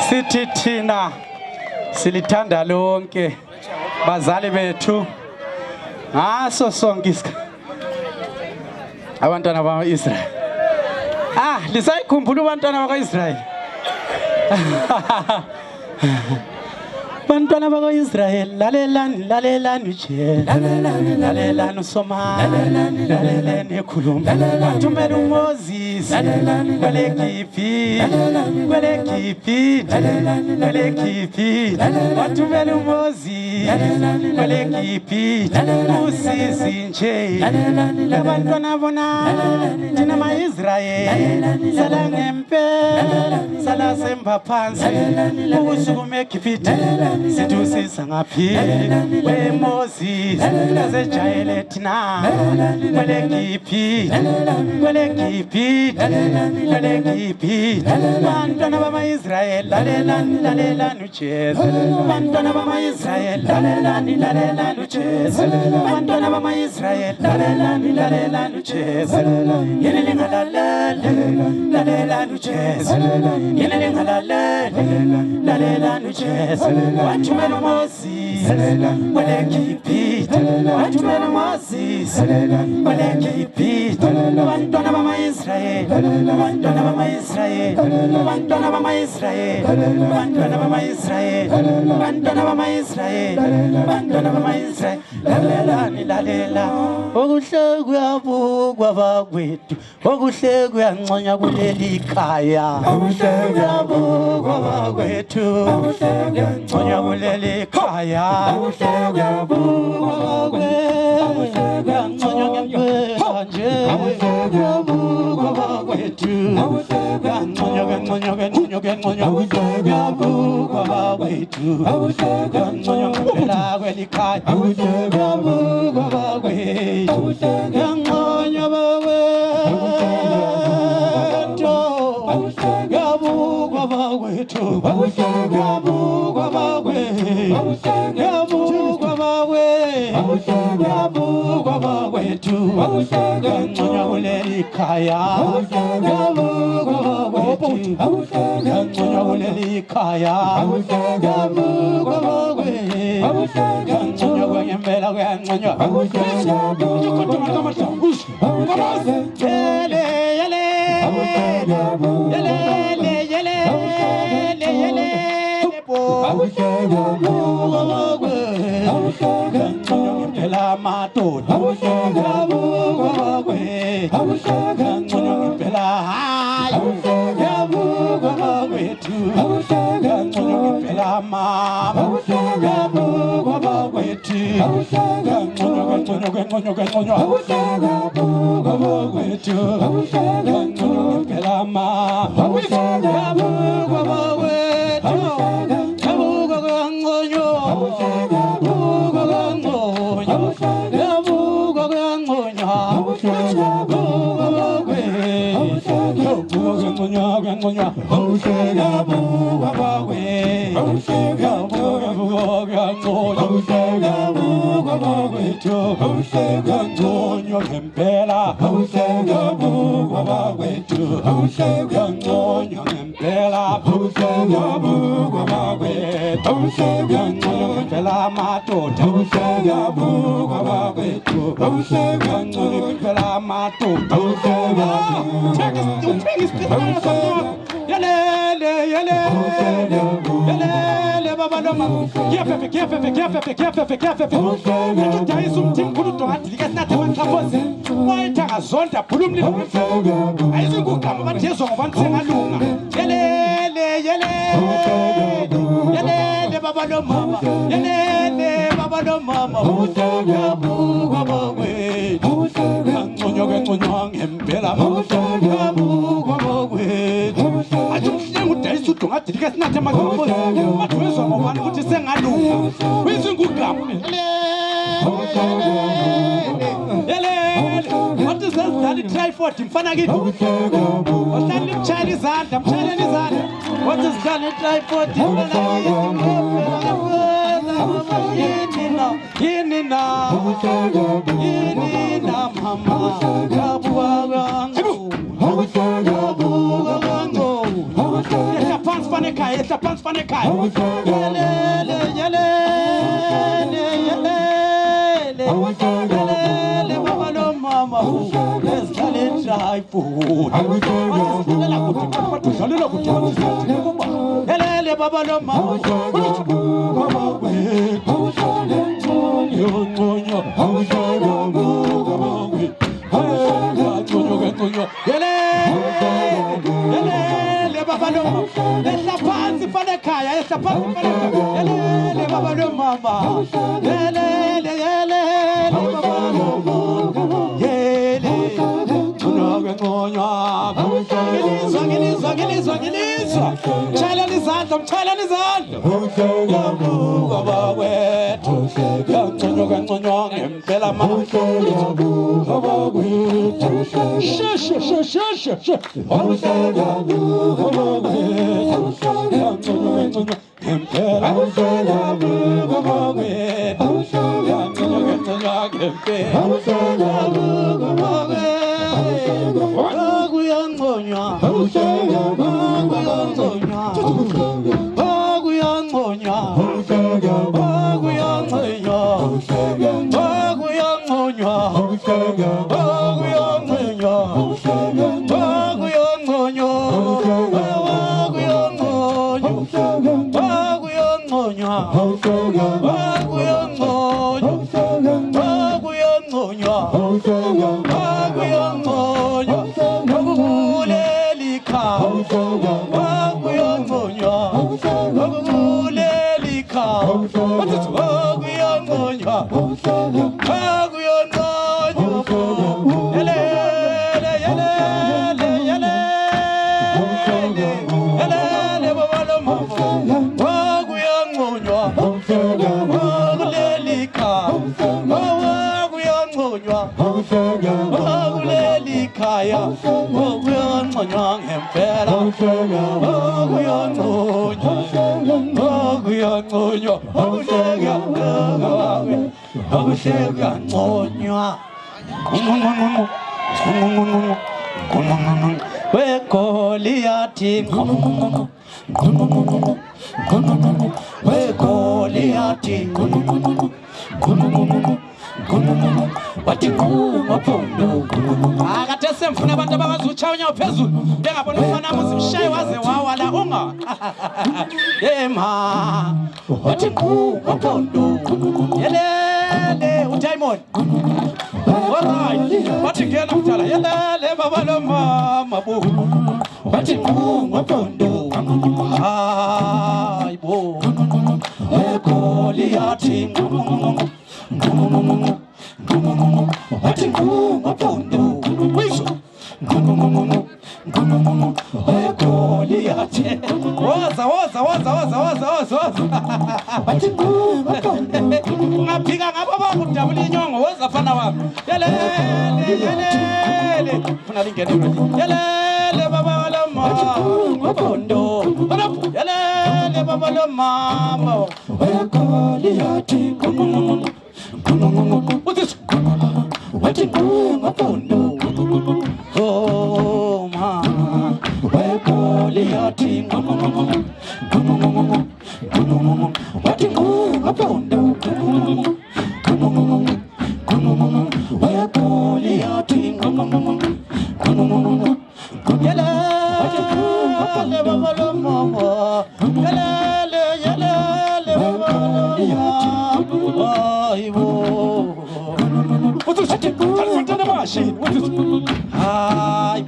Sithi thina silithanda lonke bazali bethu ngaso sonke isikhathi abantwana bakwa-Israyeli. Lisayikhumbula abantwana bakwa-Israyeli. Bantwana bakwa-Israyeli, lalelani lalelani nje, lalelani uSomali, lalelani ekhuluma, wathumela uMoses kwele Gibhithe, wathumela uMoses kwele Gibhithe, usizi nje abantwana bona thina ama-Israyeli sala ngempela sala semba phansi ukusukuma eGibhithe sidusisa ngaphi weMoses azejayele thina kwele Gibhithe bantwana bama-Israyeli lalelani uJesu bantwana bama-Israyeli lalelani uJesu bantwana bama-Israyeli lalelani uJesu yini lalelani uJesu yini lalelani uJesu wathumela uMoses kwele Gibhithe wathumela uMoses kwele Gibhithe bantwana bama-Israyeli bantwana bama-Israyeli bantwana bama-Israyeli bantwana bama-Israyeli bantwana bama-Israyeli bantwana bama-Israyeli lalela okuhle kuyabukwa bakwethu okuhle kuyanconywa kuleli khaya okuhle kuyabukwa bakwethu okuhle kuyanconywa kuleli khaya okuhle kuyabukwa bakwethu kuyanconywa ngempela nje okuhle kuyabukwa bakwethu okuhle kuyanconywa okuhle kuyabukwa bakwethu okuhle kuyanconywa ngempela kweli khaya okuhle kuyabukwa bakwethu okuhle kuyanconywa bakwethu kuyabukwa bakwethu okuhle kuyabukwa bakwethu kuyabukwa bakwethu kuyabukwa bakwethu kuyanconywa kuleli khaya kuyabukwa bakwethu kuyanconywa kuleli khaya kuyabukwa bakwethu kuyanconywa kwangempela kuyanconywa ekhaya ehla phansi fana ekhaya yelele baba lo mama esidlala dry food yelele baba lo mama Essa paz para caia, essa paz para caia. Ele baba do mama. Ele baba do mama. Ele tunaga ngonya. Gilizo. Chala nizando. Yabu baba wetu. Tunaga ngonya ngempela ma. Yabu baba wetu. Shush. Akatesemfuna abantu abazuchawanya phezulu bengabona ufana muzimshaye waze wawa la unga ema wathi ngumaphondo yelele uDiamond alright wathi ngena kudala yelele baba lo mama bo wathi ngumaphondo hayibo ekoliathi wathi ngumaphondo Ngapika ngabo bakudabula inyongo wezafana wami yelele funa lingene yelele baba lo mama ngobondo yelele baba lo mama ekoliathi wathi ngobondo oh mama ekoliathi wathi ngobondo Ay,